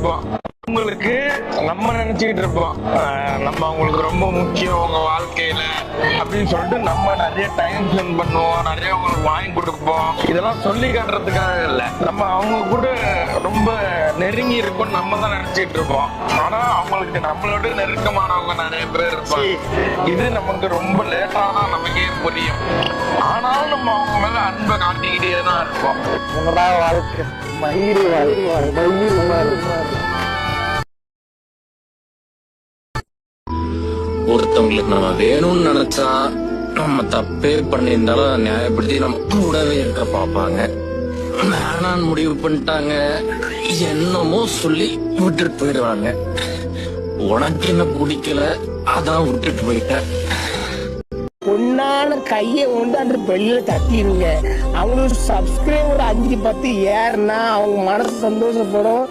இருப்போம். உங்களுக்கு நம்ம நினைச்சுக்கிட்டு இருப்போம் நம்ம அவங்களுக்கு ரொம்ப முக்கியம் உங்க வாழ்க்கையில அப்படின்னு சொல்லிட்டு நம்ம நிறைய டைம் ஸ்பெண்ட் பண்ணுவோம், நிறைய அவங்களுக்கு வாங்கி கொடுப்போம். இதெல்லாம் சொல்லி காட்டுறதுக்காக இல்லை, நம்ம அவங்க கூட ரொம்ப நெருங்கி இருப்போம் நம்ம தான் நினைச்சிட்டு இருப்போம். ஆனா அவங்களுக்கு நம்மளோட நெருக்கமானவங்க நிறைய பேர் இருப்பாங்க. இது நமக்கு ரொம்ப லேட்டா தான் நமக்கே புரியும். ஆனாலும் நம்ம அவங்க மேல அன்பை காட்டிக்கிட்டே தான் இருப்போம். வாழ்க்கை மயிறு ஒருத்தவங்களுக்கு நம்ம வேணும்னு நினைச்சா நம்ம தப்பே பண்ணியிருந்தாலும் நியாயப்படுத்தி நம்ம கூடவே இருக்க பார்ப்பாங்க. வேணான்னு முடிவு பண்ணிட்டாங்க என்னமோ சொல்லி விட்டுட்டு போயிடுவாங்க. உனக்கு என்ன பிடிக்கல அதான் விட்டுட்டு போயிட்டேன். பொண்ணான கையை கொண்டு அந்த வெளியில தட்டிடுங்க. அவங்களுக்கு சப்ஸ்கிரைபர் 5 10 ஏறுனா அவங்க மனசு சந்தோஷப்படும்.